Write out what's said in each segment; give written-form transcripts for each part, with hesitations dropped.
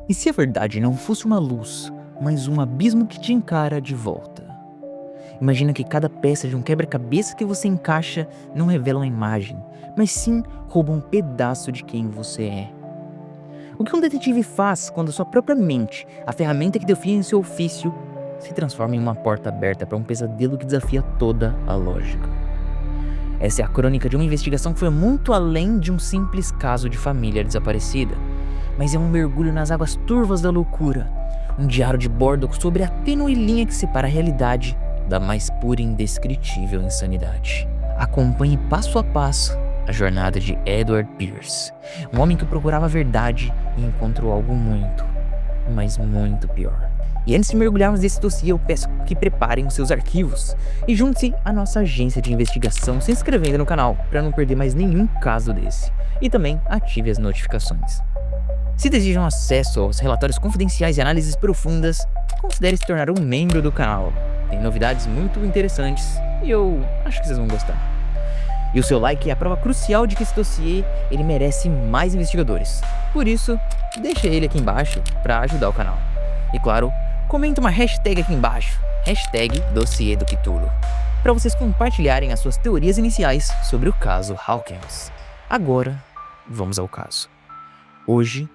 E se a verdade não fosse uma luz, mas um abismo que te encara de volta? Imagina que cada peça de um quebra-cabeça que você encaixa não revela uma imagem, mas sim rouba um pedaço de quem você é. O que um detetive faz quando sua própria mente, a ferramenta que define seu ofício, se transforma em uma porta aberta para um pesadelo que desafia toda a lógica? Essa é a crônica de uma investigação que foi muito além de um simples caso de família desaparecida, mas é um mergulho nas águas turvas da loucura, um diário de bordo sobre a tênue linha que separa a realidade da mais pura e indescritível insanidade. Acompanhe passo a passo a jornada de Edward Pierce, um homem que procurava a verdade e encontrou algo muito, mas muito pior. E antes de mergulharmos nesse dossiê, eu peço que preparem os seus arquivos e junte-se à nossa agência de investigação se inscrevendo no canal para não perder mais nenhum caso desse. E também ative as notificações. Se desejam acesso aos relatórios confidenciais e análises profundas, considere se tornar um membro do canal. Tem novidades muito interessantes e eu acho que vocês vão gostar. E o seu like é a prova crucial de que esse dossiê ele merece mais investigadores. Por isso, deixa ele aqui embaixo para ajudar o canal. E claro, comenta uma hashtag aqui embaixo, hashtag dossiê do Cthulhu, para vocês compartilharem as suas teorias iniciais sobre o caso Hawkins. Agora, vamos ao caso. Hoje,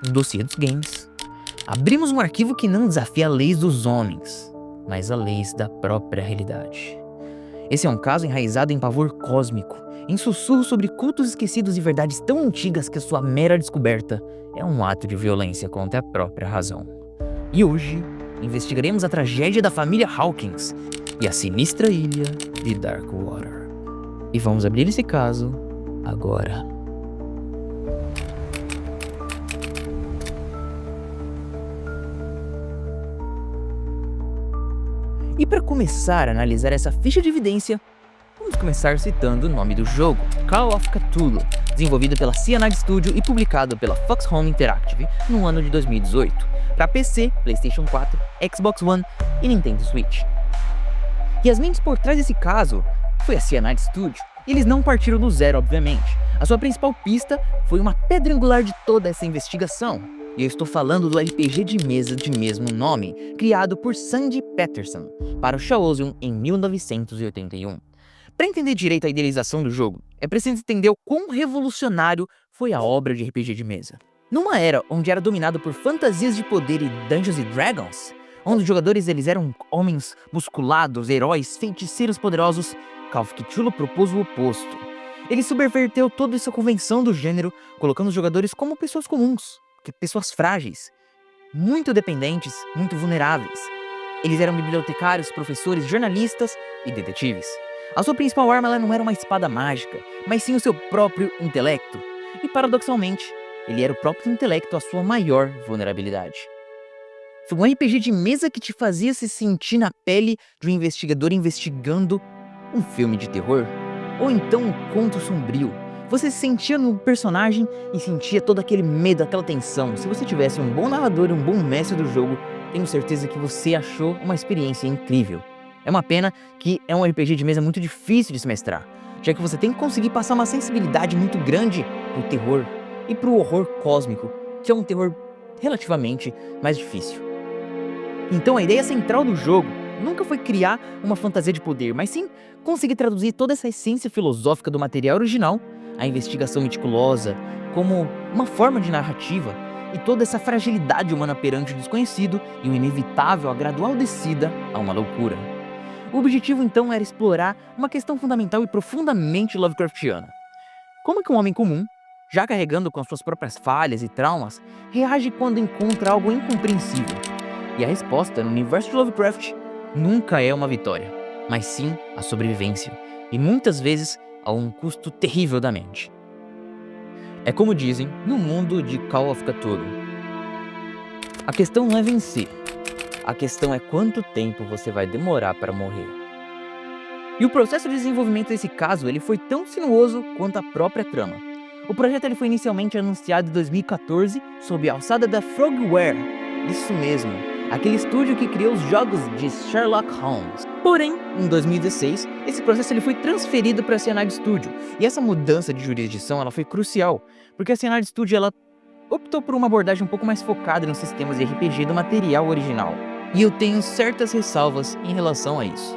no dossiê dos games, abrimos um arquivo que não desafia as leis dos homens, mas as leis da própria realidade. Esse é um caso enraizado em pavor cósmico, em sussurros sobre cultos esquecidos e verdades tão antigas que a sua mera descoberta é um ato de violência contra a própria razão. E hoje, investigaremos a tragédia da família Hawkins e a sinistra ilha de Darkwater. E vamos abrir esse caso agora. E para começar a analisar essa ficha de evidência, vamos começar citando o nome do jogo, Call of Cthulhu, desenvolvido pela Cyanide Studio e publicado pela Fox Home Interactive no ano de 2018, para PC, PlayStation 4, Xbox One e Nintendo Switch. E as mentes por trás desse caso foi a Cyanide Studio, e eles não partiram do zero, obviamente. A sua principal pista foi uma pedra angular de toda essa investigação, e eu estou falando do RPG de mesa de mesmo nome, criado por Sandy Peterson para o Chaosium em 1981. Para entender direito a idealização do jogo, é preciso entender o quão revolucionário foi a obra de RPG de mesa. Numa era onde era dominado por fantasias de poder e Dungeons & Dragons, onde os jogadores eles eram homens musculados, heróis, feiticeiros poderosos, Call of Cthulhu propôs o oposto. Ele subverteu toda essa convenção do gênero, colocando os jogadores como pessoas comuns, pessoas frágeis, muito dependentes, muito vulneráveis. Eles eram bibliotecários, professores, jornalistas e detetives. A sua principal arma ela não era uma espada mágica, mas sim o seu próprio intelecto. E paradoxalmente, ele era o próprio intelecto a sua maior vulnerabilidade. Foi um RPG de mesa que te fazia se sentir na pele de um investigador investigando um filme de terror, ou então um conto sombrio. Você se sentia no personagem e sentia todo aquele medo, aquela tensão. Se você tivesse um bom narrador e um bom mestre do jogo, tenho certeza que você achou uma experiência incrível. É uma pena que é um RPG de mesa muito difícil de se mestrar, já que você tem que conseguir passar uma sensibilidade muito grande pro terror e pro horror cósmico, que é um terror relativamente mais difícil. Então a ideia central do jogo nunca foi criar uma fantasia de poder, mas sim conseguir traduzir toda essa essência filosófica do material original, a investigação meticulosa, como uma forma de narrativa, e toda essa fragilidade humana perante o desconhecido e o inevitável a gradual descida a uma loucura. O objetivo então era explorar uma questão fundamental e profundamente Lovecraftiana. Como que um homem comum, já carregando com as suas próprias falhas e traumas, reage quando encontra algo incompreensível? E a resposta no universo de Lovecraft nunca é uma vitória, mas sim a sobrevivência, e muitas vezes a um custo terrível da mente. É como dizem no mundo de Call of Cthulhu: a questão não é vencer, a questão é quanto tempo você vai demorar para morrer. E o processo de desenvolvimento desse caso ele foi tão sinuoso quanto a própria trama. O projeto ele foi inicialmente anunciado em 2014 sob a alçada da Frogware, isso mesmo, aquele estúdio que criou os jogos de Sherlock Holmes. Porém, em 2016, esse processo ele foi transferido para a Cyanide Studio, e essa mudança de jurisdição ela foi crucial, porque a Cyanide Studio ela optou por uma abordagem um pouco mais focada nos sistemas de RPG do material original. E eu tenho certas ressalvas em relação a isso.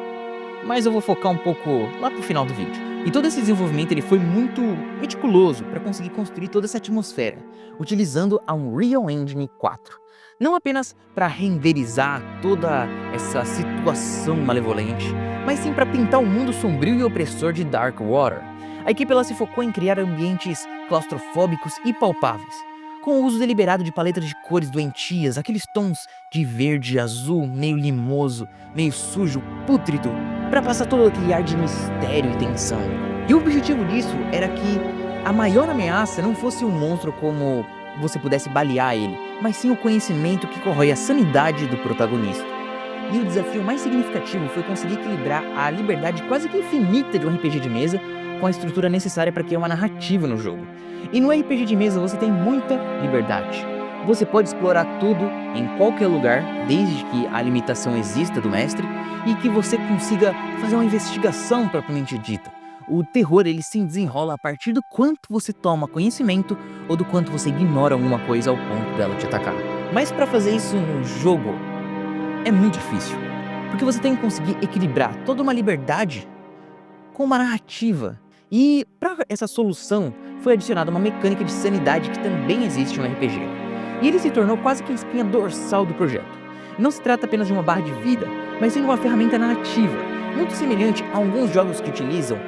Mas eu vou focar um pouco lá pro final do vídeo. E todo esse desenvolvimento ele foi muito meticuloso para conseguir construir toda essa atmosfera, utilizando a Unreal Engine 4. Não apenas para renderizar toda essa situação malevolente, mas sim para pintar o mundo sombrio e opressor de Darkwater. A equipe ela se focou em criar ambientes claustrofóbicos e palpáveis, com o uso deliberado de paletas de cores doentias, aqueles tons de verde, azul, meio limoso, meio sujo, pútrido, para passar todo aquele ar de mistério e tensão. E o objetivo disso era que a maior ameaça não fosse um monstro como você pudesse balear ele, mas sim o conhecimento que corrói a sanidade do protagonista. E o desafio mais significativo foi conseguir equilibrar a liberdade quase que infinita de um RPG de mesa com a estrutura necessária para criar uma narrativa no jogo. E no RPG de mesa você tem muita liberdade. Você pode explorar tudo em qualquer lugar, desde que a limitação exista do mestre e que você consiga fazer uma investigação propriamente dita. O terror ele se desenrola a partir do quanto você toma conhecimento ou do quanto você ignora alguma coisa ao ponto dela te atacar. Mas para fazer isso no jogo é muito difícil, porque você tem que conseguir equilibrar toda uma liberdade com uma narrativa. E para essa solução foi adicionada uma mecânica de sanidade que também existe no RPG. E ele se tornou quase que a espinha dorsal do projeto. Não se trata apenas de uma barra de vida, mas sim de uma ferramenta narrativa, muito semelhante a alguns jogos que utilizam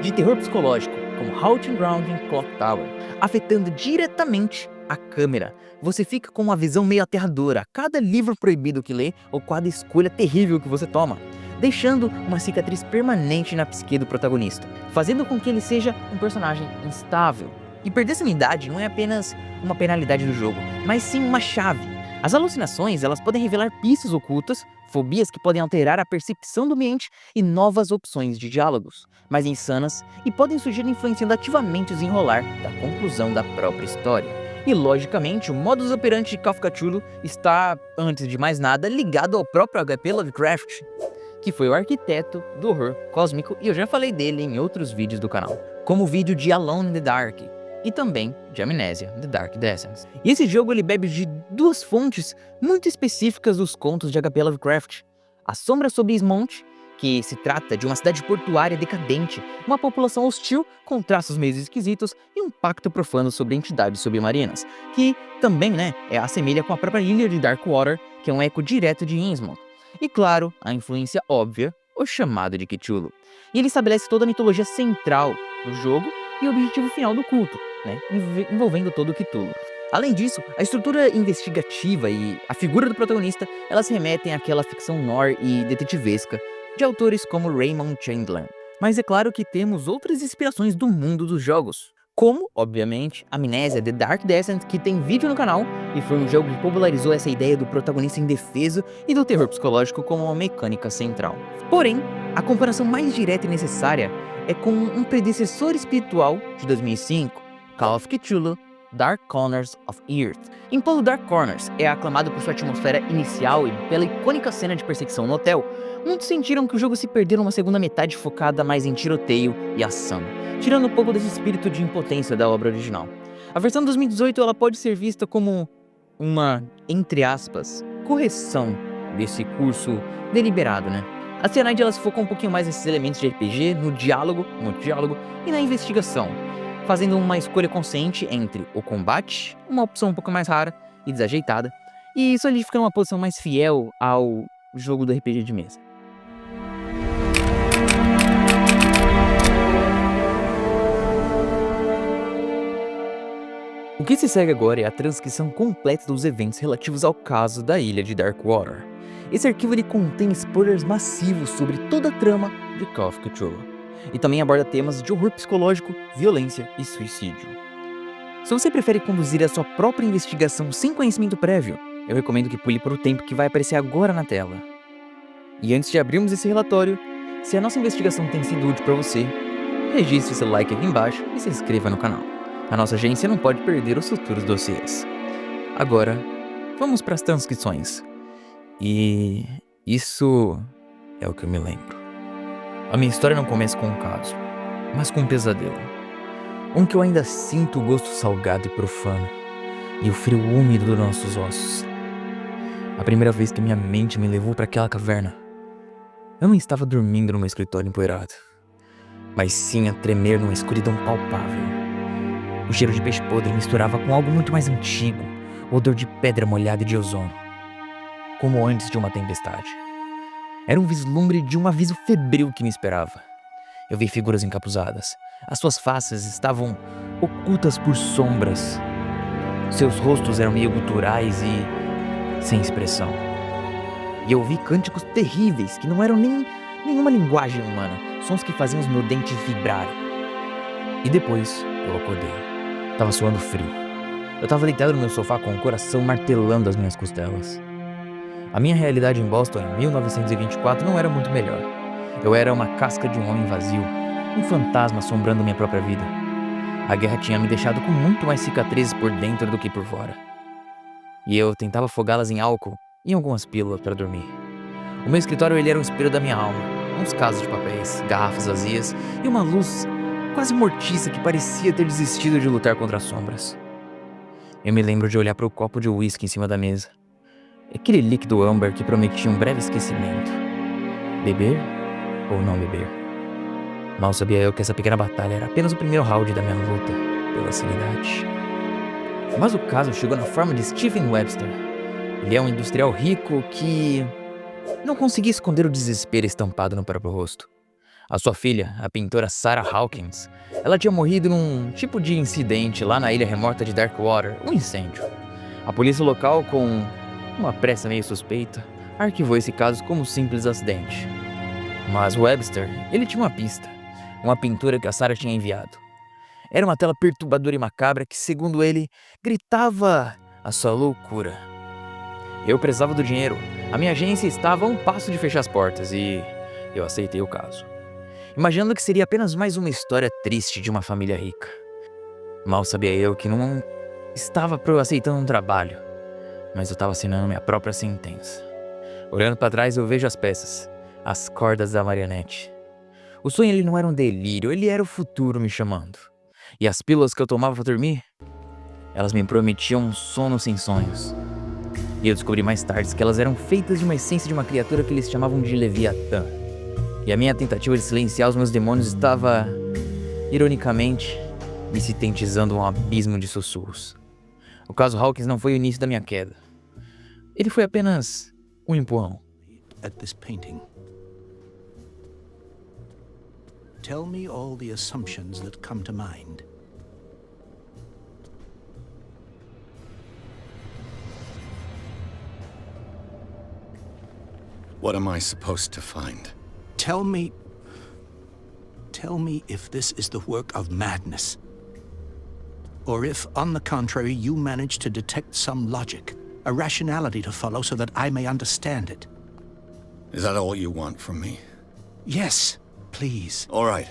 de terror psicológico, como Haunting Ground e Clock Tower, afetando diretamente a câmera. Você fica com uma visão meio aterradora a cada livro proibido que lê ou cada escolha terrível que você toma, deixando uma cicatriz permanente na psique do protagonista, fazendo com que ele seja um personagem instável. E perder sanidade não é apenas uma penalidade do jogo, mas sim uma chave. As alucinações elas podem revelar pistas ocultas, fobias que podem alterar a percepção do ambiente e novas opções de diálogos, mais insanas e podem surgir influenciando ativamente o desenrolar da conclusão da própria história. E logicamente o modus operandi de Call of Cthulhu está, antes de mais nada, ligado ao próprio HP Lovecraft, que foi o arquiteto do horror cósmico, e eu já falei dele em outros vídeos do canal, como o vídeo de Alone in the Dark, e também de Amnésia, The Dark Descent. E esse jogo ele bebe de duas fontes muito específicas dos contos de HP Lovecraft. A Sombra sobre Ismont, que se trata de uma cidade portuária decadente, uma população hostil com traços meio esquisitos e um pacto profano sobre entidades submarinas, que também, assemelha com a própria ilha de Darkwater, que é um eco direto de Innsmouth. E claro, a influência óbvia, o chamado de Cthulhu. E ele estabelece toda a mitologia central do jogo e o objetivo final do culto, envolvendo todo o Cthulhu. Além disso, a estrutura investigativa e a figura do protagonista, elas remetem àquela ficção noir e detetivesca de autores como Raymond Chandler. Mas é claro que temos outras inspirações do mundo dos jogos, como, obviamente, Amnésia, The Dark Descent, que tem vídeo no canal e foi um jogo que popularizou essa ideia do protagonista indefeso e do terror psicológico como uma mecânica central. Porém, a comparação mais direta e necessária é com um predecessor espiritual de 2005, Call of Cthulhu, Dark Corners of Earth. Em Polo Dark Corners é aclamado por sua atmosfera inicial e pela icônica cena de perseguição no hotel. Muitos sentiram que o jogo se perdeu numa segunda metade focada mais em tiroteio e ação, tirando um pouco desse espírito de impotência da obra original. A versão de 2018 ela pode ser vista como uma, entre aspas, correção desse curso deliberado, A Cyanide ela se focou um pouquinho mais nesses elementos de RPG, no diálogo e na investigação, fazendo uma escolha consciente entre o combate, uma opção um pouco mais rara e desajeitada, e solidificando uma posição mais fiel ao jogo do RPG de mesa. O que se segue agora é a transcrição completa dos eventos relativos ao caso da ilha de Darkwater. Esse arquivo ele contém spoilers massivos sobre toda a trama de Call of Cthulhu, e também aborda temas de horror psicológico, violência e suicídio. Se você prefere conduzir a sua própria investigação sem conhecimento prévio, eu recomendo que pule para o tempo que vai aparecer agora na tela. E antes de abrirmos esse relatório, se a nossa investigação tem sido útil para você, registre seu like aqui embaixo e se inscreva no canal. A nossa agência não pode perder os futuros dossiês. Agora, vamos para as transcrições. E isso é o que eu me lembro. A minha história não começa com um caso, mas com um pesadelo. Um que eu ainda sinto o gosto salgado e profano. e o frio úmido dos nossos ossos. A primeira vez que minha mente me levou para aquela caverna, eu não estava dormindo no meu escritório empoeirado, mas sim a tremer numa escuridão palpável. O cheiro de peixe podre misturava com algo muito mais antigo, o odor de pedra molhada e de ozônio, como antes de uma tempestade. Era um vislumbre de um aviso febril que me esperava. Eu vi figuras encapuzadas. As suas faces estavam ocultas por sombras. Seus rostos eram meio guturais e sem expressão. E eu ouvi cânticos terríveis que não eram nenhuma linguagem humana, sons que faziam os meus dentes vibrarem. E depois eu acordei. Tava suando frio. Eu tava deitado no meu sofá com o coração martelando as minhas costelas. A minha realidade em Boston em 1924 não era muito melhor. Eu era uma casca de um homem vazio, um fantasma assombrando minha própria vida. A guerra tinha me deixado com muito mais cicatrizes por dentro do que por fora. E eu tentava afogá-las em álcool e em algumas pílulas para dormir. O meu escritório ele era o espelho da minha alma. Uns casos de papéis, garrafas vazias e uma luz quase mortiça que parecia ter desistido de lutar contra as sombras. Eu me lembro de olhar para o copo de uísque em cima da mesa. Aquele líquido âmbar que prometia um breve esquecimento. Beber ou não beber? Mal sabia eu que essa pequena batalha era apenas o primeiro round da minha luta pela sanidade. Mas o caso chegou na forma de Stephen Webster. Ele é um industrial rico que não conseguia esconder o desespero estampado no próprio rosto. A sua filha, a pintora Sarah Hawkins, ela tinha morrido num tipo de incidente lá na ilha remota de Darkwater, um incêndio. A polícia local, com uma pressa meio suspeita, arquivou esse caso como um simples acidente. Mas Webster, ele tinha uma pista, uma pintura que a Sarah tinha enviado. Era uma tela perturbadora e macabra que, segundo ele, gritava a sua loucura. Eu precisava do dinheiro, a minha agência estava a um passo de fechar as portas e eu aceitei o caso, imaginando que seria apenas mais uma história triste de uma família rica. Mal sabia eu que não estava aceitando um trabalho, mas eu estava assinando minha própria sentença. Olhando para trás eu vejo as peças, as cordas da marionete. O sonho ele não era um delírio, ele era o futuro me chamando. E as pílulas que eu tomava para dormir, elas me prometiam um sono sem sonhos. E eu descobri mais tarde que elas eram feitas de uma essência de uma criatura que eles chamavam de Leviatã. E a minha tentativa de silenciar os meus demônios estava, ironicamente, me sintetizando um abismo de sussurros. O caso Hawkins não foi o início da minha queda. Ele foi apenas um empurrão. At this painting. Tell me all the assumptions that come to mind. What am I supposed to find? Tell me if this is the work of madness. Or if, on the contrary, you manage to detect some logic, a rationality to follow so that I may understand it. Is that all you want from me? Yes, please. All right.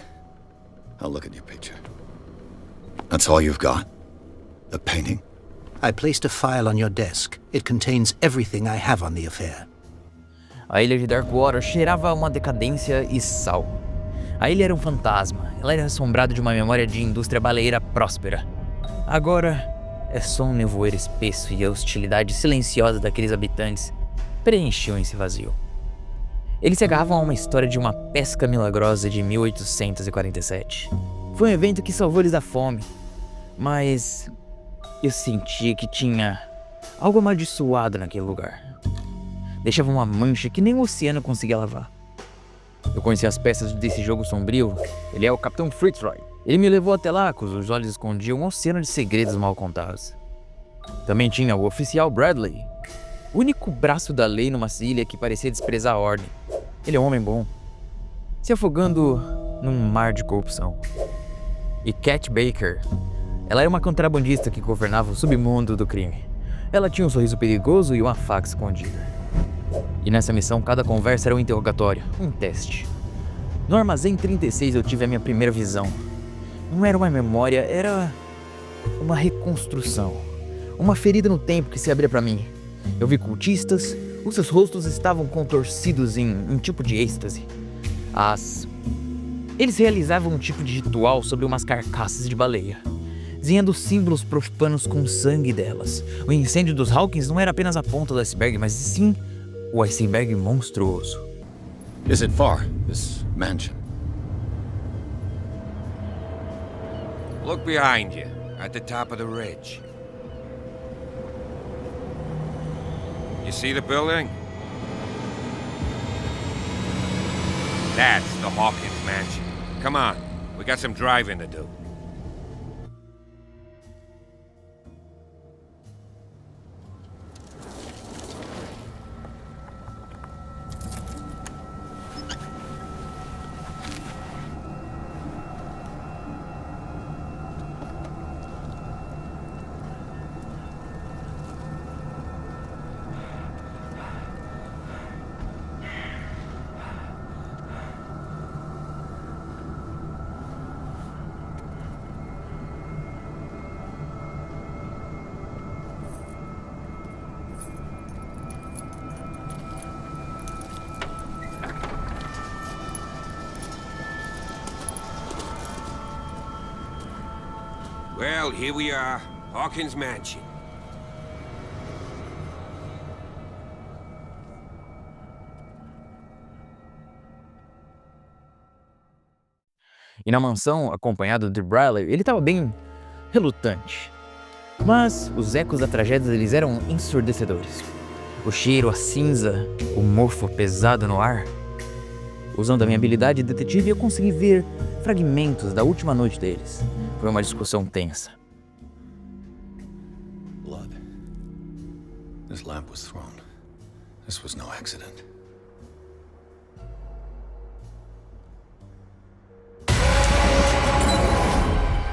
I'll look at your picture. That's all you've got? The painting? I placed a file on your desk. It contains everything I have on the affair. A ilha de Darkwater cheirava uma decadência e sal. A ilha era um fantasma. Ela era assombrada de uma memória de indústria baleeira próspera. Agora é só um nevoeiro espesso e a hostilidade silenciosa daqueles habitantes preenchiam esse vazio. Eles se agarravam a uma história de uma pesca milagrosa de 1847. Foi um evento que salvou eles da fome, mas eu sentia que tinha algo amaldiçoado naquele lugar. Deixava uma mancha que nem o oceano conseguia lavar. Eu conheci as peças desse jogo sombrio. Ele é o Capitão Fitzroy. Ele me levou até lá, cujos olhos escondiam um oceano de segredos mal contados. Também tinha o oficial Bradley, o único braço da lei numa ilha que parecia desprezar a ordem. Ele é um homem bom, se afogando num mar de corrupção. E Cat Baker, ela era uma contrabandista que governava o submundo do crime. Ela tinha um sorriso perigoso e uma faca escondida. E nessa missão, cada conversa era um interrogatório, um teste. No Armazém 36 eu tive a minha primeira visão. Não era uma memória, era uma reconstrução. Uma ferida no tempo que se abria para mim. Eu vi cultistas, os seus rostos estavam contorcidos em um tipo de êxtase. Eles realizavam um tipo de ritual sobre umas carcaças de baleia. desenhando símbolos profanos com o sangue delas. O incêndio dos Hawkins não era apenas a ponta do iceberg, mas sim o iceberg monstruoso. Is it far, this mansion? Look behind you, at the top of the ridge. You see the building? That's the Hawkins mansion. Come on, we got some driving to do. Well, here we are, Hawkins Mansion. E na mansão, acompanhado de Bradley, ele estava bem relutante. Mas os ecos da tragédia eles eram ensurdecedores. O cheiro, a cinza, o mofo pesado no ar. Usando a minha habilidade de detetive, eu consegui ver fragmentos da última noite deles. Foi uma discussão tensa. Blood. This lamp was thrown. This was no accident.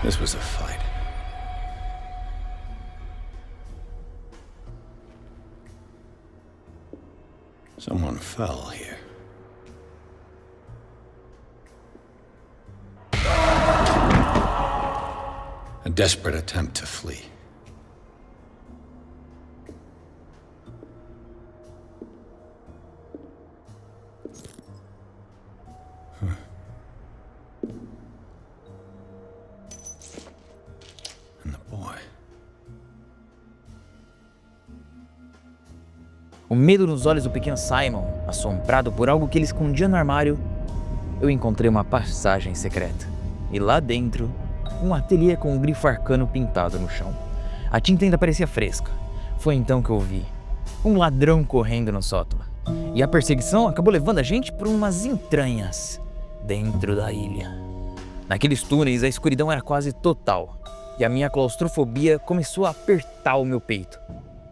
This was a fight. Someone fell here. A desperate attempt to flee. And the boy. O medo nos olhos do pequeno Simon, assombrado por algo que ele escondia no armário, eu encontrei uma passagem secreta. E lá dentro, um ateliê com um grifo arcano pintado no chão. A tinta ainda parecia fresca. Foi então que eu vi um ladrão correndo no sótão. E a perseguição acabou levando a gente por umas entranhas dentro da ilha. Naqueles túneis, a escuridão era quase total. E a minha claustrofobia começou a apertar o meu peito.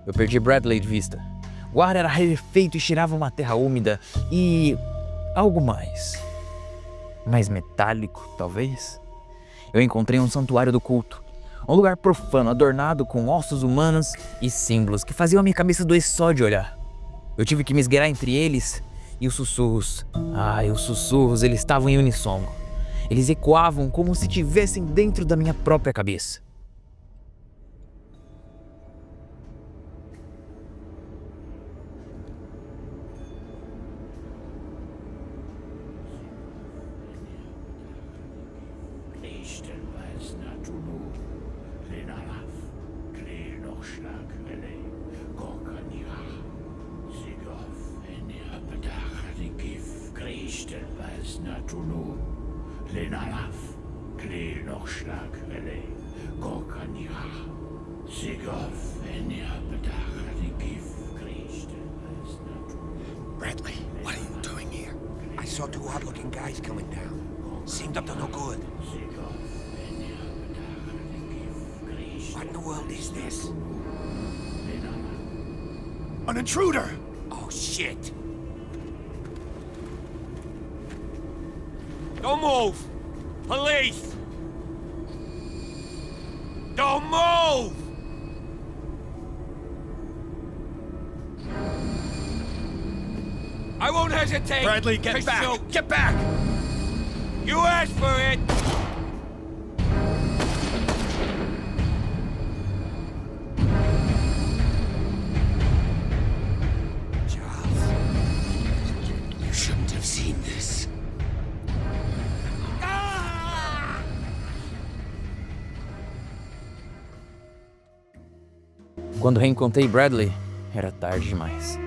Eu perdi Bradley de vista. O ar era rarefeito e cheirava uma terra úmida e algo mais. Mais metálico, talvez? Eu encontrei um santuário do culto. Um lugar profano, adornado com ossos humanos e símbolos que faziam a minha cabeça doer só de olhar. Eu tive que me esgueirar entre eles e os sussurros. Os sussurros, eles estavam em unissono. Eles ecoavam como se estivessem dentro da minha própria cabeça. Bradley, what are you doing here? I saw two odd-looking guys coming down. Seemed up to no good. What in the world is this? An intruder! Oh, shit! Don't move! Police! Don't move! I won't hesitate! Bradley, get to back! shoot. Get back! You asked for it! Charles, you shouldn't have seen this. Quando reencontrei Bradley, era tarde demais.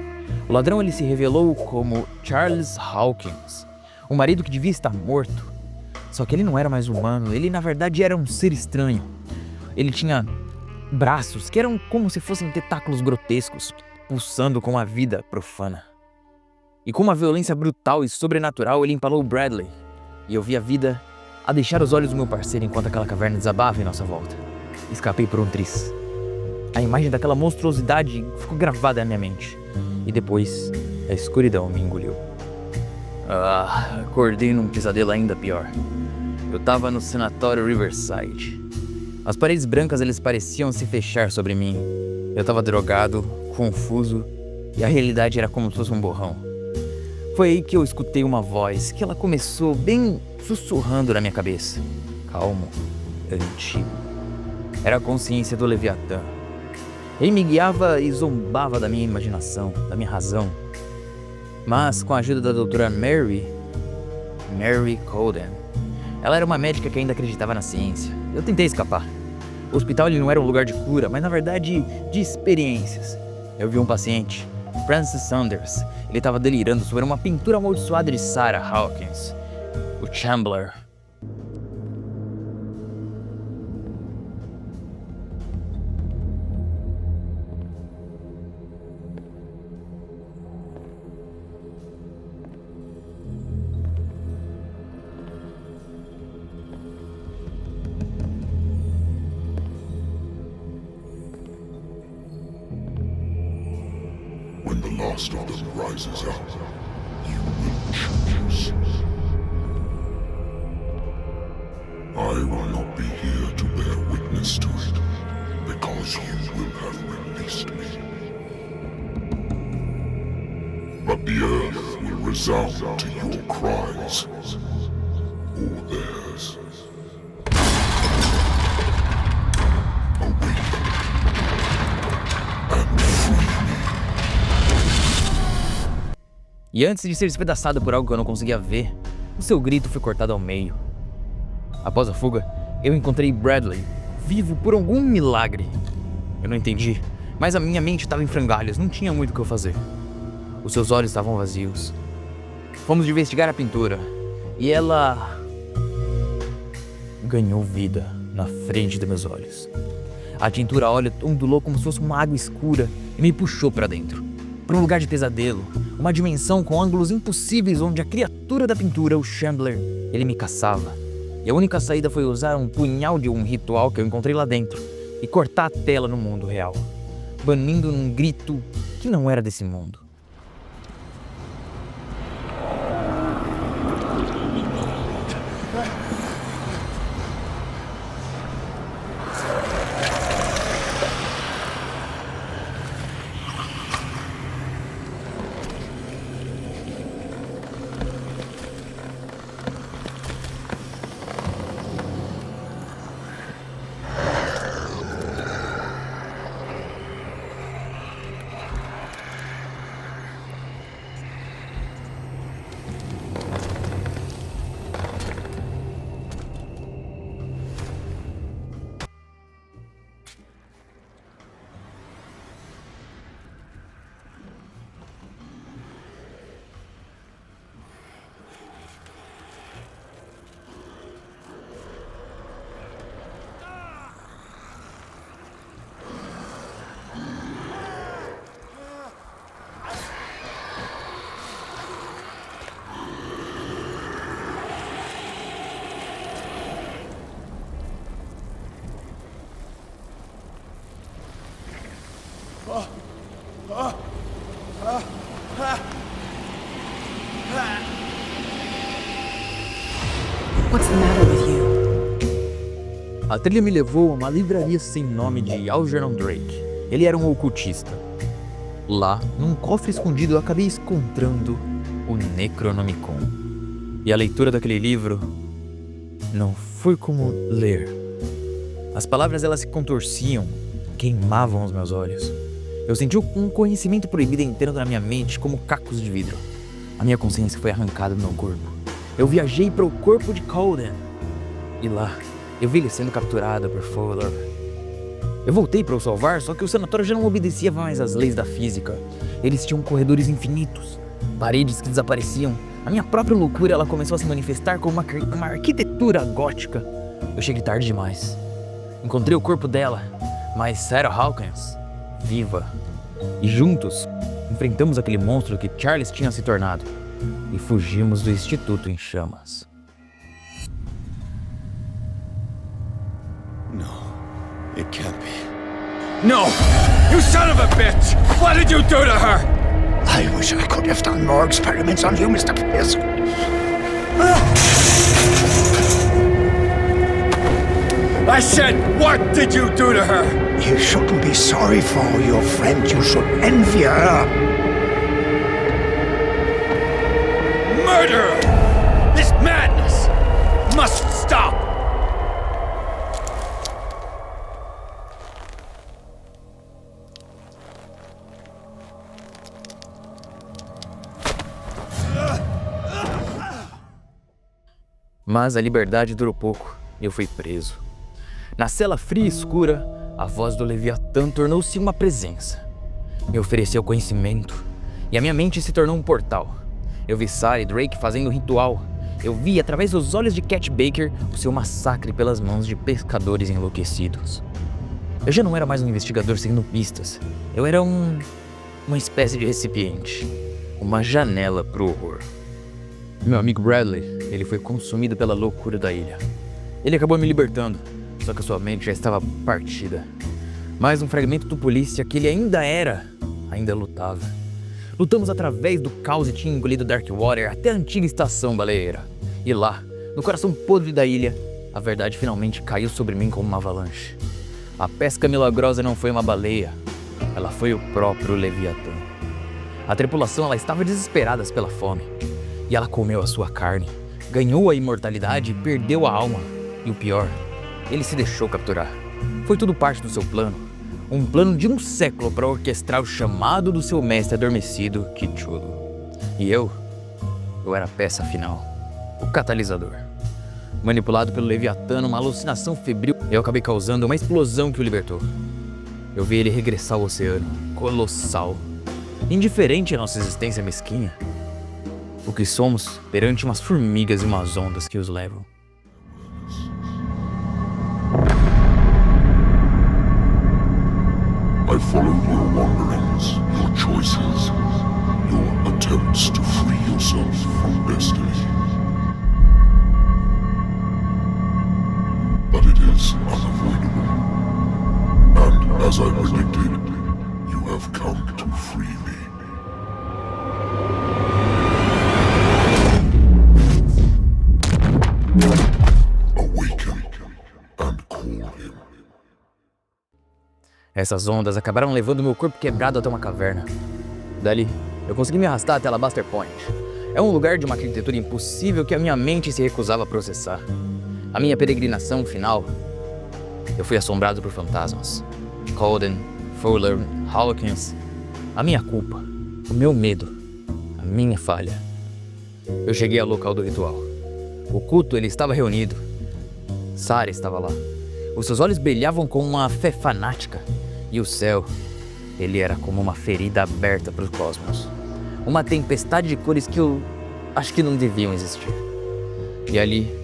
O ladrão ele se revelou como Charles Hawkins, o marido que devia estar morto. Só que ele não era mais humano, ele na verdade era um ser estranho. Ele tinha braços que eram como se fossem tentáculos grotescos, pulsando com a vida profana. E com uma violência brutal e sobrenatural, ele empalou Bradley. E eu vi a vida a deixar os olhos do meu parceiro enquanto aquela caverna desabava em nossa volta. Escapei por um triz. A imagem daquela monstruosidade ficou gravada na minha mente. E depois, a escuridão me engoliu. Acordei num pesadelo ainda pior. Eu tava no sanatório Riverside. As paredes brancas eles pareciam se fechar sobre mim. Eu tava drogado, confuso, e a realidade era como se fosse um borrão. Foi aí que eu escutei uma voz, que ela começou bem sussurrando na minha cabeça. Calmo, antigo. Era a consciência do Leviatã. Ele me guiava e zombava da minha imaginação, da minha razão. Mas com a ajuda da doutora Mary Coden, ela era uma médica que ainda acreditava na ciência. Eu tentei escapar. O hospital ele não era um lugar de cura, mas na verdade de experiências. Eu vi um paciente, Francis Saunders. Ele estava delirando sobre uma pintura amaldiçoada de Sarah Hawkins, o Chambler. When the last of them rises up, you will choose. I will not be here to bear witness to it, because you will have released me. But the earth will resound to your cries, or theirs. Awaken and free me. E antes de ser despedaçado por algo que eu não conseguia ver, o seu grito foi cortado ao meio. Após a fuga, eu encontrei Bradley, vivo por algum milagre. Eu não entendi, mas a minha mente estava em frangalhos, não tinha muito o que eu fazer. Os seus olhos estavam vazios. Fomos investigar a pintura, e ela ganhou vida na frente dos meus olhos. A tintura a óleo ondulou como se fosse uma água escura e me puxou para dentro, para um lugar de pesadelo, uma dimensão com ângulos impossíveis onde a criatura da pintura, o Chambler, ele me caçava. E a única saída foi usar um punhal de um ritual que eu encontrei lá dentro e cortar a tela no mundo real, banindo num grito que não era desse mundo. What's the matter with you? A trilha me levou a uma livraria sem nome de Algernon Drake. Ele era um ocultista. Lá, num cofre escondido, eu acabei encontrando o Necronomicon. E a leitura daquele livro não foi como ler. As palavras elas se contorciam, queimavam os meus olhos. Eu senti um conhecimento proibido entrando na minha mente como cacos de vidro. A minha consciência foi arrancada do meu corpo. Eu viajei para o corpo de Coden. E lá, eu vi ele sendo capturado por Fuller. Eu voltei para o salvar, só que o sanatório já não obedecia mais às leis da física. Eles tinham corredores infinitos, paredes que desapareciam. A minha própria loucura, ela começou a se manifestar como uma arquitetura gótica. Eu cheguei tarde demais. Encontrei o corpo dela, mas Sarah Hawkins, viva. E juntos, enfrentamos aquele monstro que Charles tinha se tornado. E fugimos do Instituto em Chamas. No, it can't be. No! You son of a bitch! What did you do to her? I wish I could have done more experiments on you, Mr. Pierce. I said, what did you do to her? You shouldn't be sorry for your friend. You should envy her. Murder! This madness must stop! Mas a liberdade durou pouco e eu fui preso. Na cela fria e escura, a voz do Leviatã tornou-se uma presença. Me ofereceu conhecimento e a minha mente se tornou um portal. Eu vi Sarah e Drake fazendo um ritual. Eu vi, através dos olhos de Cat Baker, o seu massacre pelas mãos de pescadores enlouquecidos. Eu já não era mais um investigador seguindo pistas. Eu era uma espécie de recipiente. Uma janela pro horror. Meu amigo Bradley, ele foi consumido pela loucura da ilha. Ele acabou me libertando, só que a sua mente já estava partida. Mas um fragmento do polícia que ele ainda lutava. Lutamos através do caos e tinha engolido Darkwater até a antiga estação baleeira. E lá, no coração podre da ilha, a verdade finalmente caiu sobre mim como uma avalanche. A pesca milagrosa não foi uma baleia, ela foi o próprio Leviatã. A tripulação, ela estava desesperada pela fome. E ela comeu a sua carne, ganhou a imortalidade e perdeu a alma. E o pior, ele se deixou capturar. Foi tudo parte do seu plano. Um plano de um século para orquestrar o chamado do seu mestre adormecido, Cthulhu. E eu era a peça final, o catalisador. Manipulado pelo Leviatã numa alucinação febril, eu acabei causando uma explosão que o libertou. Eu vi ele regressar ao oceano, colossal, indiferente à nossa existência mesquinha. O que somos perante umas formigas e umas ondas que os levam. I followed your wanderings, your choices, your attempts to free yourself from destiny. But it is unavoidable. And as I predicted, you have come to free me. Awaken and call him. Essas ondas acabaram levando meu corpo quebrado até uma caverna. Dali, eu consegui me arrastar até Alabaster Point. É um lugar de uma arquitetura impossível que a minha mente se recusava a processar. A minha peregrinação final, eu fui assombrado por fantasmas. Colden, Fuller, Hawkins. A minha culpa, o meu medo, a minha falha. Eu cheguei ao local do ritual. O culto, ele estava reunido. Sarah estava lá. Os seus olhos brilhavam com uma fé fanática. E o céu, ele era como uma ferida aberta para o cosmos. Uma tempestade de cores que eu acho que não deviam existir. E ali,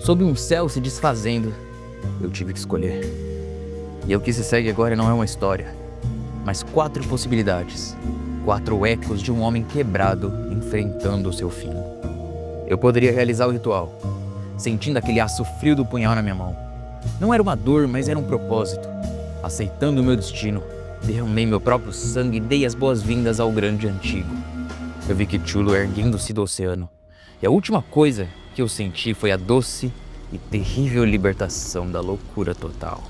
sob um céu se desfazendo, eu tive que escolher. E o que se segue agora não é uma história, mas 4 possibilidades. 4 ecos de um homem quebrado enfrentando o seu fim. Eu poderia realizar o ritual, sentindo aquele aço frio do punhal na minha mão. Não era uma dor, mas era um propósito. Aceitando o meu destino, derramei meu próprio sangue e dei as boas-vindas ao grande antigo. Eu vi Cthulhu erguendo-se do oceano, e a última coisa que eu senti foi a doce e terrível libertação da loucura total.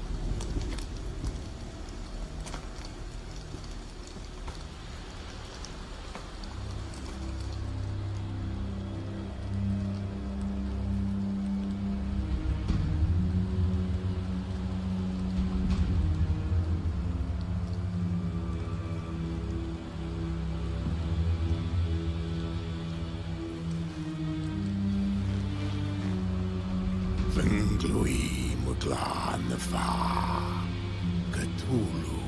Glui Mugla Nafa. Cthulhu,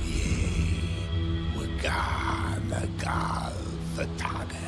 ye, Wagana Gal Fatagan.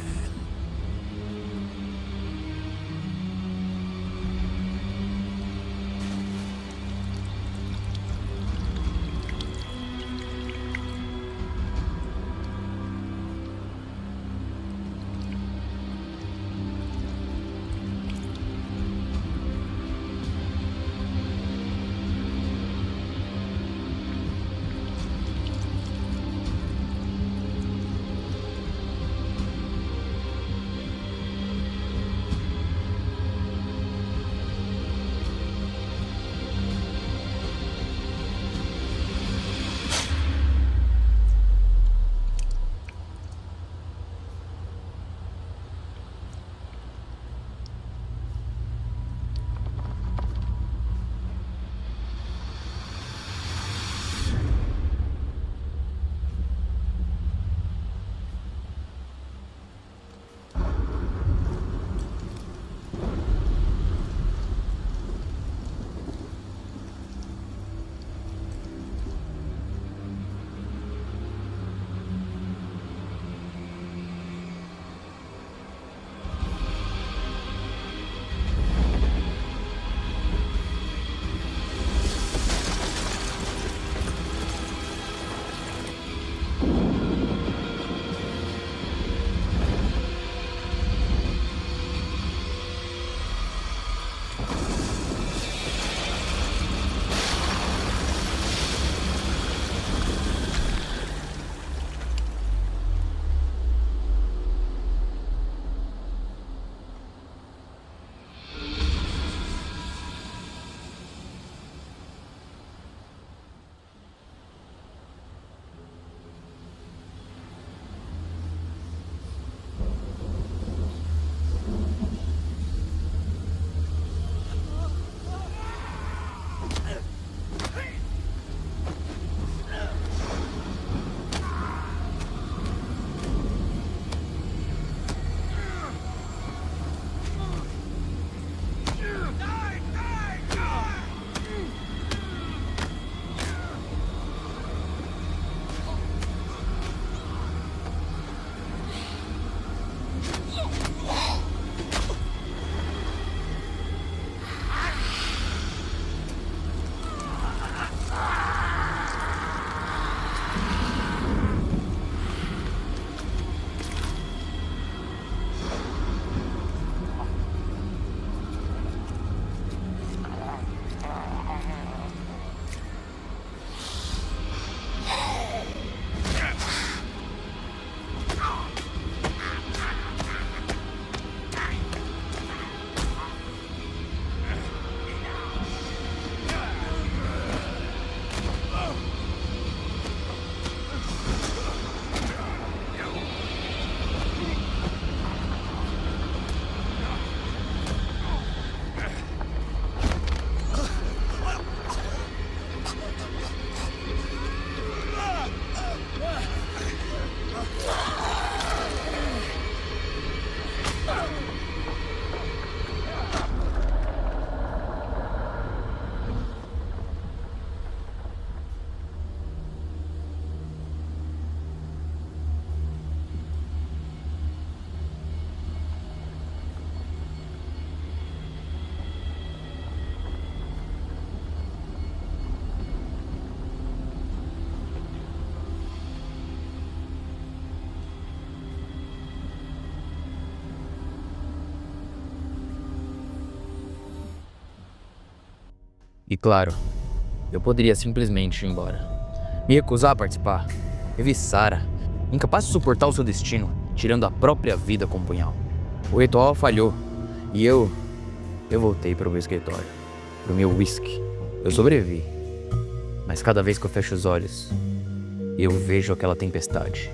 E claro, eu poderia simplesmente ir embora. Me recusar a participar. Eu vi Sarah, incapaz de suportar o seu destino, tirando a própria vida com um punhal. O ritual falhou. E eu voltei para o meu escritório, pro meu whisky. Eu sobrevivi. Mas cada vez que eu fecho os olhos, eu vejo aquela tempestade.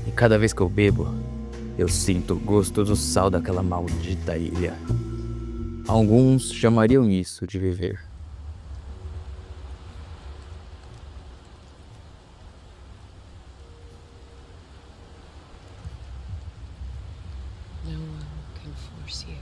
E cada vez que eu bebo, eu sinto o gosto do sal daquela maldita ilha. Alguns chamariam isso de viver. No one can force you.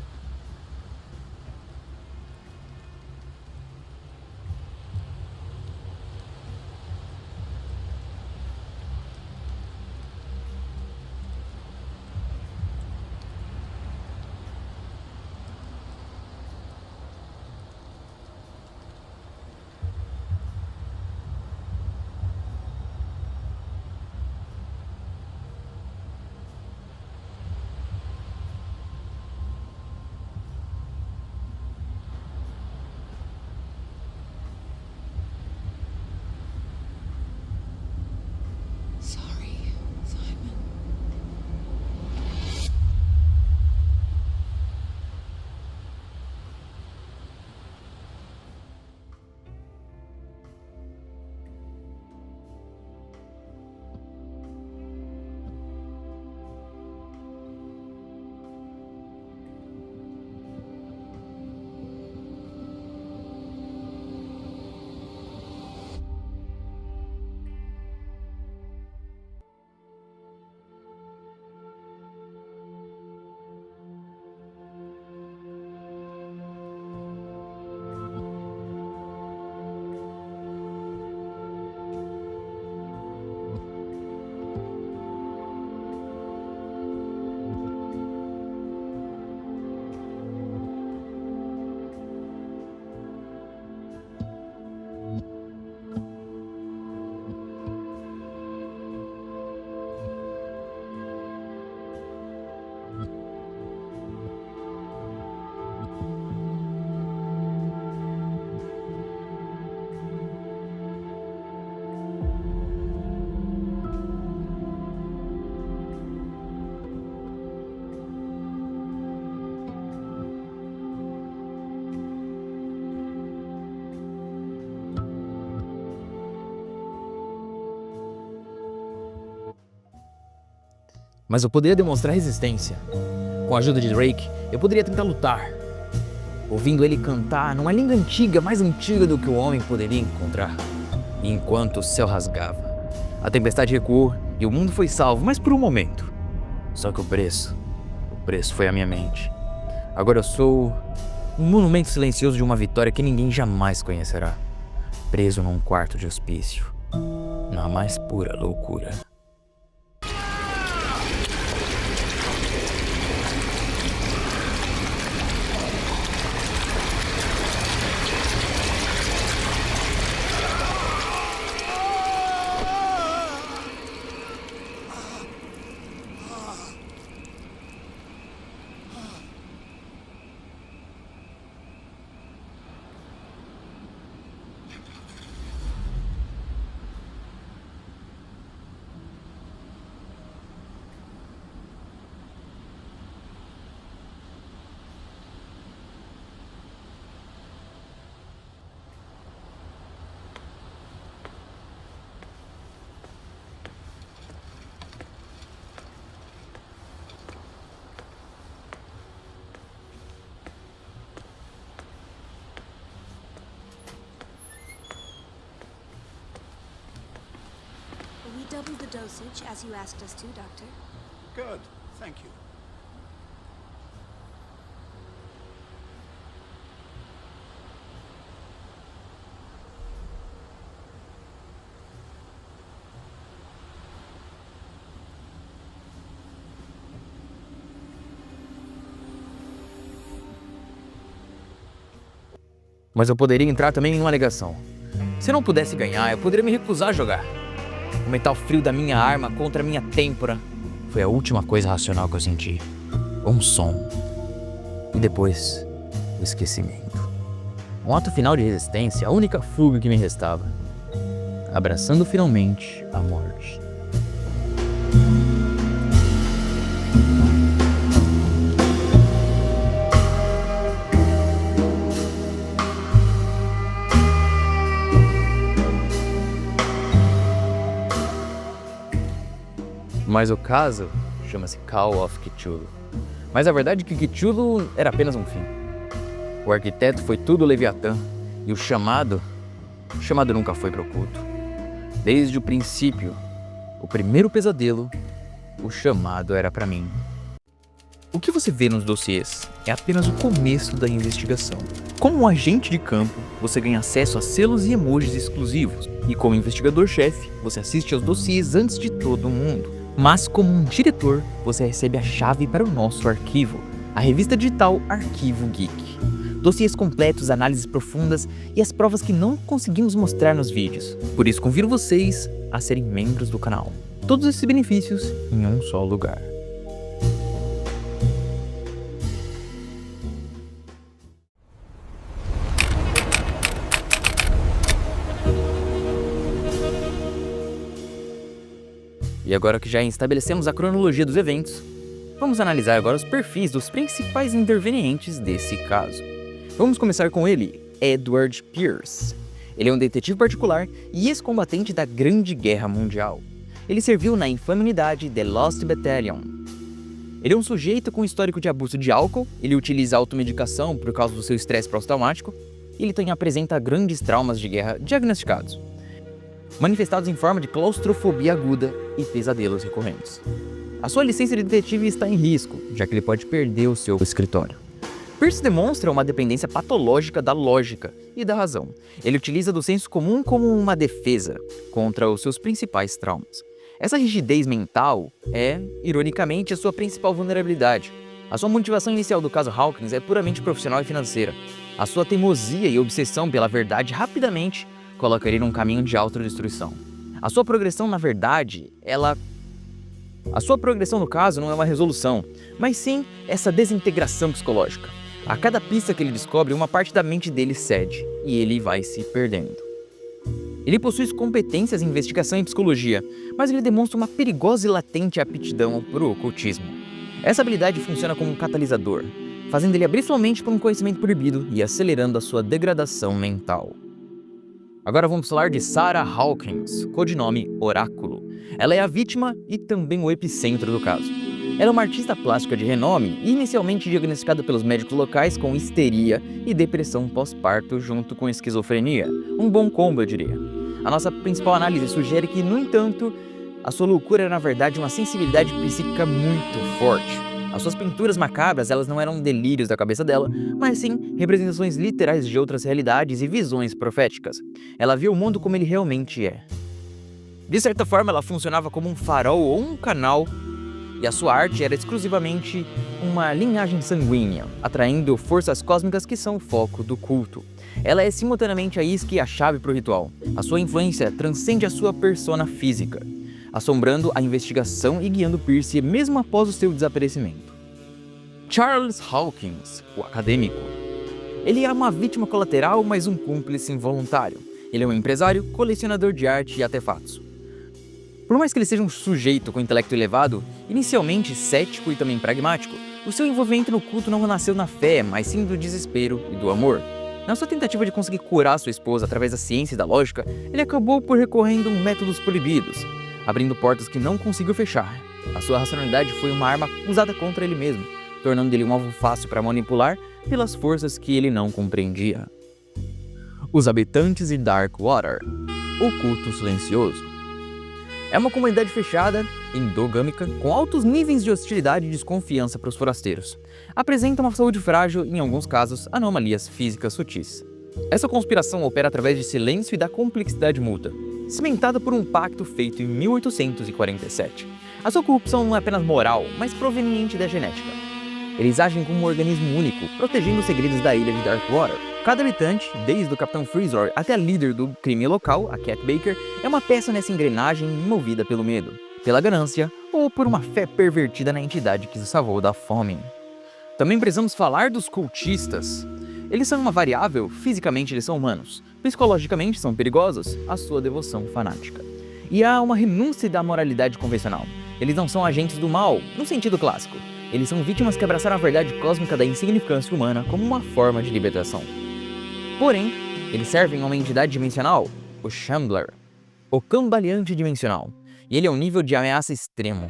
Mas eu poderia demonstrar resistência. Com a ajuda de Drake, eu poderia tentar lutar. Ouvindo ele cantar numa língua antiga, mais antiga do que o homem poderia encontrar. E enquanto o céu rasgava, a tempestade recuou e o mundo foi salvo, mas por um momento. Só que o preço foi a minha mente. Agora eu sou um monumento silencioso de uma vitória que ninguém jamais conhecerá. Preso num quarto de hospício, na mais pura loucura. We doubled the dosage, as you asked us to, Doctor. Good. Thank you. Mas eu poderia entrar também em uma alegação. Se eu não pudesse ganhar, eu poderia me recusar a jogar. O metal frio da minha arma contra a minha têmpora foi a última coisa racional que eu senti. Um som. E depois, o esquecimento. Um ato final de resistência, a única fuga que me restava. Abraçando finalmente a morte. Mas o caso chama-se Call of Cthulhu. Mas a verdade é que Cthulhu era apenas um fim. O arquiteto foi tudo Leviatã e o chamado nunca foi para o culto. Desde o princípio, o primeiro pesadelo, o chamado era para mim. O que você vê nos dossiês é apenas o começo da investigação. Como um agente de campo, você ganha acesso a selos e emojis exclusivos. E como investigador-chefe, você assiste aos dossiês antes de todo mundo. Mas como um diretor, você recebe a chave para o nosso arquivo, a revista digital Arquivo Geek. Dossiês completos, análises profundas e as provas que não conseguimos mostrar nos vídeos. Por isso convido vocês a serem membros do canal. Todos esses benefícios em um só lugar. E agora que já estabelecemos a cronologia dos eventos, vamos analisar agora os perfis dos principais intervenientes desse caso. Vamos começar com ele, Edward Pierce. Ele é um detetive particular e ex-combatente da Grande Guerra Mundial. Ele serviu na infame unidade The Lost Battalion. Ele é um sujeito com histórico de abuso de álcool, ele utiliza automedicação por causa do seu estresse pós-traumático, e ele também apresenta grandes traumas de guerra diagnosticados, manifestados em forma de claustrofobia aguda e pesadelos recorrentes. A sua licença de detetive está em risco, já que ele pode perder o seu escritório. Pierce demonstra uma dependência patológica da lógica e da razão. Ele utiliza do senso comum como uma defesa contra os seus principais traumas. Essa rigidez mental é, ironicamente, a sua principal vulnerabilidade. A sua motivação inicial do caso Hawkins é puramente profissional e financeira. A sua teimosia e obsessão pela verdade rapidamente coloca ele num caminho de autodestruição. A sua progressão, na verdade, A sua progressão no caso não é uma resolução, mas sim essa desintegração psicológica. A cada pista que ele descobre, uma parte da mente dele cede, e ele vai se perdendo. Ele possui competências em investigação e psicologia, mas ele demonstra uma perigosa e latente aptidão para o ocultismo. Essa habilidade funciona como um catalisador, fazendo ele abrir sua mente para um conhecimento proibido e acelerando a sua degradação mental. Agora vamos falar de Sarah Hawkins, codinome Oráculo. Ela é a vítima e também o epicentro do caso. Ela é uma artista plástica de renome e inicialmente diagnosticada pelos médicos locais com histeria e depressão pós-parto junto com esquizofrenia. Um bom combo, eu diria. A nossa principal análise sugere que, no entanto, a sua loucura era na verdade uma sensibilidade psíquica muito forte. As suas pinturas macabras, elas não eram delírios da cabeça dela, mas sim representações literais de outras realidades e visões proféticas. Ela via o mundo como ele realmente é. De certa forma, ela funcionava como um farol ou um canal, e a sua arte era exclusivamente uma linhagem sanguínea, atraindo forças cósmicas que são o foco do culto. Ela é simultaneamente a isca e a chave para o ritual. A sua influência transcende a sua persona física, assombrando a investigação e guiando Pierce mesmo após o seu desaparecimento. Charles Hawkins, o acadêmico. Ele é uma vítima colateral, mas um cúmplice involuntário. Ele é um empresário, colecionador de arte e artefatos. Por mais que ele seja um sujeito com intelecto elevado, inicialmente cético e também pragmático, o seu envolvimento no culto não nasceu na fé, mas sim do desespero e do amor. Na sua tentativa de conseguir curar sua esposa através da ciência e da lógica, ele acabou por recorrendo a métodos proibidos, abrindo portas que não conseguiu fechar. A sua racionalidade foi uma arma usada contra ele mesmo, tornando ele um alvo fácil para manipular pelas forças que ele não compreendia. Os habitantes de Darkwater, o culto silencioso. É uma comunidade fechada, endogâmica, com altos níveis de hostilidade e desconfiança para os forasteiros. Apresenta uma saúde frágil e, em alguns casos, anomalias físicas sutis. Essa conspiração opera através de silêncio e da complexidade mútua, cimentada por um pacto feito em 1847. A sua corrupção não é apenas moral, mas proveniente da genética. Eles agem como um organismo único, protegendo os segredos da ilha de Darkwater. Cada habitante, desde o Capitão Freezor até a líder do crime local, a Cat Baker, é uma peça nessa engrenagem movida pelo medo, pela ganância ou por uma fé pervertida na entidade que se salvou da fome. Também precisamos falar dos cultistas. Eles são uma variável, fisicamente eles são humanos, psicologicamente são perigosos, a sua devoção fanática. E há uma renúncia da moralidade convencional. Eles não são agentes do mal, no sentido clássico. Eles são vítimas que abraçaram a verdade cósmica da insignificância humana como uma forma de libertação. Porém, eles servem a uma entidade dimensional, o Shambler, o cambaleante dimensional, e ele é um nível de ameaça extremo.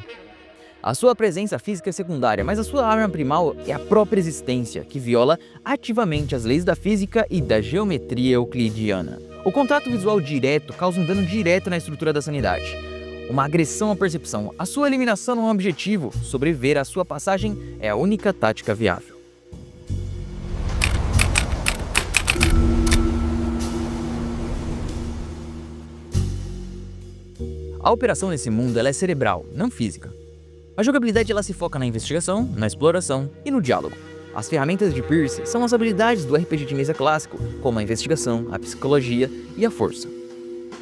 A sua presença física é secundária, mas a sua arma primal é a própria existência, que viola ativamente as leis da física e da geometria euclidiana. O contato visual direto causa um dano direto na estrutura da sanidade. Uma agressão à percepção, a sua eliminação não é um objetivo, sobreviver à sua passagem é a única tática viável. A operação nesse mundo ela é cerebral, não física. A jogabilidade ela se foca na investigação, na exploração e no diálogo. As ferramentas de Pierce são as habilidades do RPG de mesa clássico, como a investigação, a psicologia e a força.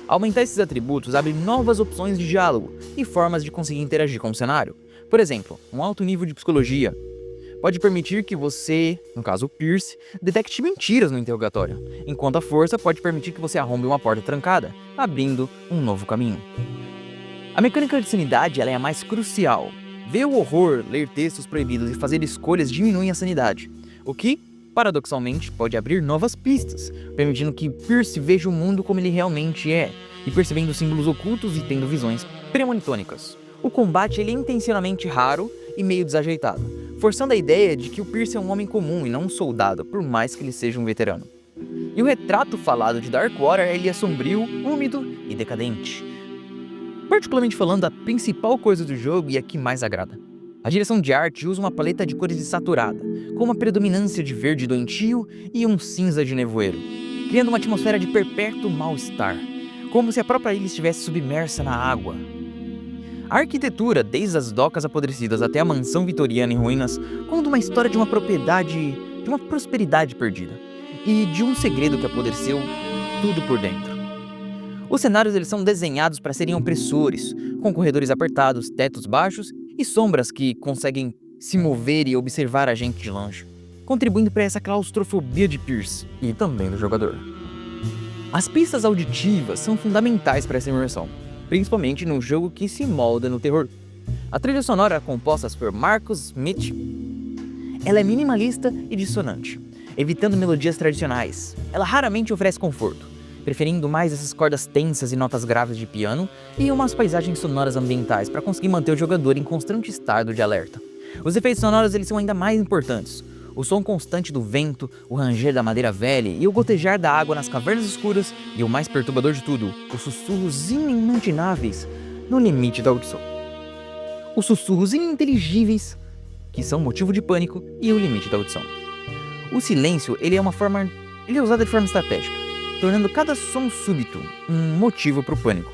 Aumentar esses atributos abre novas opções de diálogo e formas de conseguir interagir com o cenário. Por exemplo, um alto nível de psicologia pode permitir que você, no caso o Pierce, detecte mentiras no interrogatório, enquanto a força pode permitir que você arrombe uma porta trancada, abrindo um novo caminho. A mecânica de sanidade ela é a mais crucial. Ver o horror, ler textos proibidos e fazer escolhas diminuem a sanidade, o que, paradoxalmente, pode abrir novas pistas, permitindo que Pierce veja o mundo como ele realmente é, e percebendo símbolos ocultos e tendo visões premonitônicas. O combate ele é intencionalmente raro e meio desajeitado, forçando a ideia de que o Pierce é um homem comum e não um soldado, por mais que ele seja um veterano. E o retrato falado de Darkwater ele é sombrio, úmido e decadente. Particularmente falando, a principal coisa do jogo e a que mais agrada. A direção de arte usa uma paleta de cores saturada, com uma predominância de verde doentio e um cinza de nevoeiro, criando uma atmosfera de perpétuo mal-estar, como se a própria ilha estivesse submersa na água. A arquitetura, desde as docas apodrecidas até a mansão vitoriana em ruínas, conta uma história de uma propriedade, de uma prosperidade perdida, e de um segredo que apodreceu tudo por dentro. Os cenários eles são desenhados para serem opressores, com corredores apertados, tetos baixos e sombras que conseguem se mover e observar a gente de longe, contribuindo para essa claustrofobia de Pierce e também do jogador. As pistas auditivas são fundamentais para essa imersão, principalmente num jogo que se molda no terror. A trilha sonora composta por Marcus Smith, ela é minimalista e dissonante, evitando melodias tradicionais. Ela raramente oferece conforto, preferindo mais essas cordas tensas e notas graves de piano e umas paisagens sonoras ambientais para conseguir manter o jogador em constante estado de alerta. Os efeitos sonoros eles são ainda mais importantes. O som constante do vento, o ranger da madeira velha e o gotejar da água nas cavernas escuras e o mais perturbador de tudo, os sussurros inimagináveis no limite da audição. Os sussurros ininteligíveis, que são motivo de pânico, e o limite da audição. O silêncio ele é usado de forma estratégica, tornando cada som súbito um motivo para o pânico.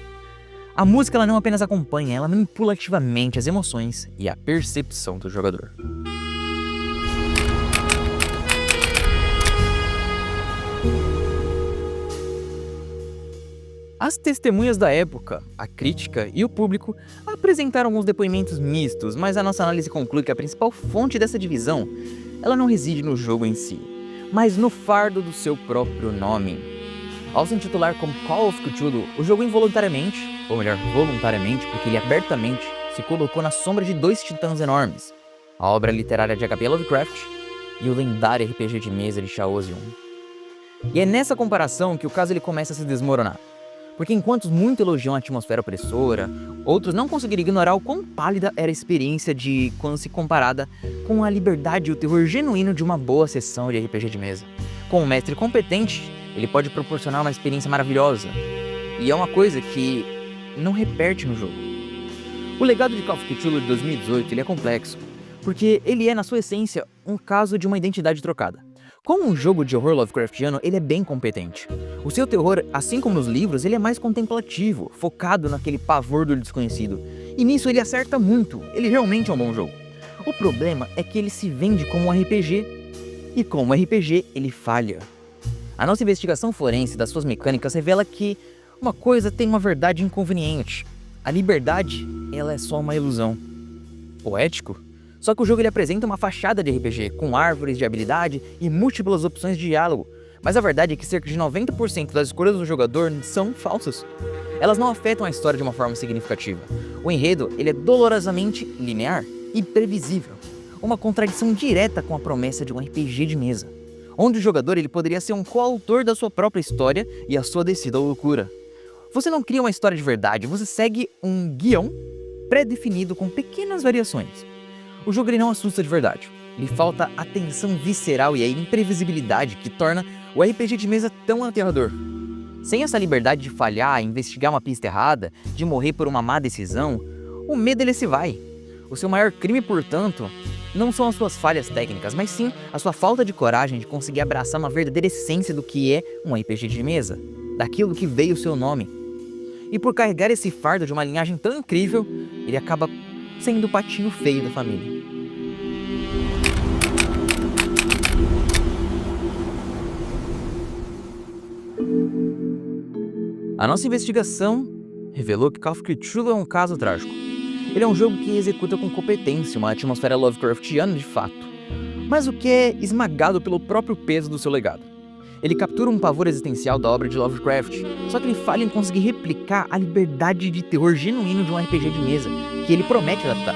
A música ela não apenas acompanha, ela manipula ativamente as emoções e a percepção do jogador. As testemunhas da época, a crítica e o público apresentaram alguns depoimentos mistos, mas a nossa análise conclui que a principal fonte dessa divisão ela não reside no jogo em si, mas no fardo do seu próprio nome. Ao se intitular como Call of Cthulhu, o jogo involuntariamente, ou melhor, voluntariamente, porque ele abertamente se colocou na sombra de dois titãs enormes, a obra literária de H.P. Lovecraft e o lendário RPG de mesa de Chaosium. E é nessa comparação que o caso ele começa a se desmoronar. Porque enquanto muitos elogiam a atmosfera opressora, outros não conseguiram ignorar o quão pálida era a experiência de quando se comparada com a liberdade e o terror genuíno de uma boa sessão de RPG de mesa. Com um mestre competente, ele pode proporcionar uma experiência maravilhosa, e é uma coisa que não repete no jogo. O legado de Call of Cthulhu de 2018 ele é complexo, porque ele é, na sua essência, um caso de uma identidade trocada. Como um jogo de horror Lovecraftiano, ele é bem competente. O seu terror, assim como nos livros, ele é mais contemplativo, focado naquele pavor do desconhecido. E nisso ele acerta muito, ele realmente é um bom jogo. O problema é que ele se vende como um RPG, e como RPG ele falha. A nossa investigação forense das suas mecânicas revela que uma coisa tem uma verdade inconveniente. A liberdade, ela é só uma ilusão. Poético? Só que o jogo ele apresenta uma fachada de RPG, com árvores de habilidade e múltiplas opções de diálogo. Mas a verdade é que cerca de 90% das escolhas do jogador são falsas. Elas não afetam a história de uma forma significativa. O enredo ele é dolorosamente linear e previsível. Uma contradição direta com a promessa de um RPG de mesa, onde o jogador ele poderia ser um coautor da sua própria história e a sua descida à loucura. Você não cria uma história de verdade, você segue um guião pré-definido com pequenas variações. O jogo ele não assusta de verdade, lhe falta a tensão visceral e a imprevisibilidade que torna o RPG de mesa tão aterrador. Sem essa liberdade de falhar, investigar uma pista errada, de morrer por uma má decisão, o medo ele se vai. O seu maior crime, portanto, não são as suas falhas técnicas, mas sim a sua falta de coragem de conseguir abraçar uma verdadeira essência do que é um RPG de mesa, daquilo que veio o seu nome. E por carregar esse fardo de uma linhagem tão incrível, ele acaba sendo o patinho feio da família. A nossa investigação revelou que Call of Cthulhu é um caso trágico. Ele é um jogo que executa com competência uma atmosfera Lovecraftiana de fato, mas o que é esmagado pelo próprio peso do seu legado. Ele captura um pavor existencial da obra de Lovecraft, só que ele falha em conseguir replicar a liberdade de terror genuíno de um RPG de mesa, que ele promete adaptar.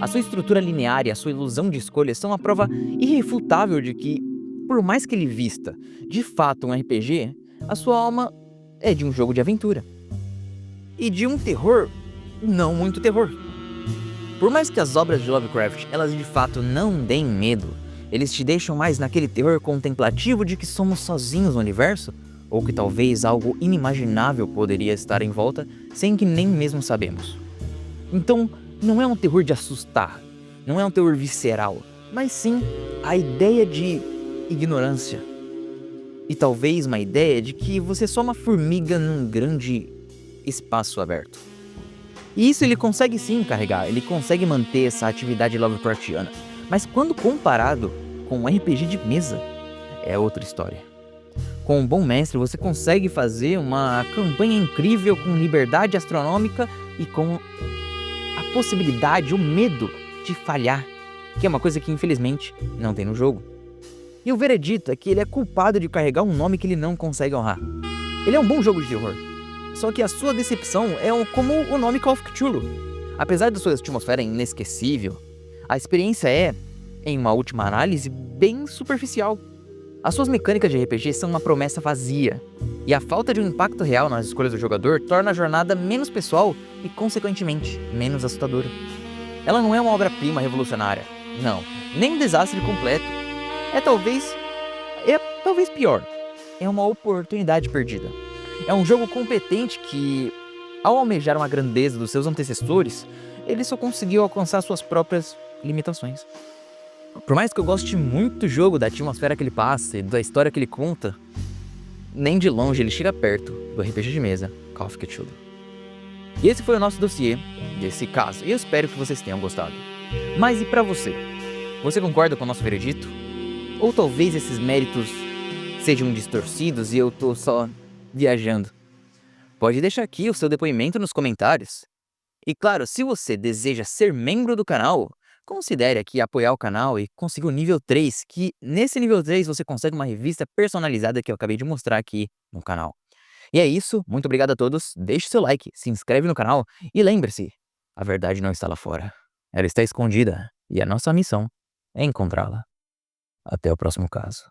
A sua estrutura linear e a sua ilusão de escolha são a prova irrefutável de que, por mais que ele vista, de fato, um RPG, a sua alma é de um jogo de aventura. E de um terror, não muito terror. Por mais que as obras de Lovecraft, elas de fato não deem medo, eles te deixam mais naquele terror contemplativo de que somos sozinhos no universo, ou que talvez algo inimaginável poderia estar em volta, sem que nem mesmo sabemos. Então, não é um terror de assustar, não é um terror visceral, mas sim a ideia de ignorância. E talvez uma ideia de que você é só uma formiga num grande espaço aberto. E isso ele consegue sim carregar, ele consegue manter essa atividade Lovecraftiana. Mas quando comparado com um RPG de mesa, é outra história. Com um bom mestre, você consegue fazer uma campanha incrível com liberdade astronômica e com a possibilidade, o medo de falhar, que é uma coisa que infelizmente não tem no jogo. E o veredito é que ele é culpado de carregar um nome que ele não consegue honrar. Ele é um bom jogo de terror, só que a sua decepção é como o nome Call of Cthulhu. Apesar da sua atmosfera inesquecível, a experiência é, em uma última análise, bem superficial. As suas mecânicas de RPG são uma promessa vazia, e a falta de um impacto real nas escolhas do jogador torna a jornada menos pessoal e, consequentemente, menos assustadora. Ela não é uma obra-prima revolucionária, não, nem um desastre completo. É talvez pior, é uma oportunidade perdida. É um jogo competente que, ao almejar uma grandeza dos seus antecessores, ele só conseguiu alcançar suas próprias limitações. Por mais que eu goste muito do jogo, da atmosfera que ele passa e da história que ele conta, nem de longe ele chega perto do RPG de mesa Call of Cthulhu. E esse foi o nosso dossiê desse caso, e eu espero que vocês tenham gostado. Mas e pra você? Você concorda com o nosso veredito? Ou talvez esses méritos sejam distorcidos e eu tô só viajando? Pode deixar aqui o seu depoimento nos comentários. E claro, se você deseja ser membro do canal, considere aqui apoiar o canal e conseguir o nível 3, que nesse nível 3 você consegue uma revista personalizada que eu acabei de mostrar aqui no canal. E é isso, muito obrigado a todos, deixe seu like, se inscreve no canal e lembre-se, a verdade não está lá fora, ela está escondida e a nossa missão é encontrá-la. Até o próximo caso.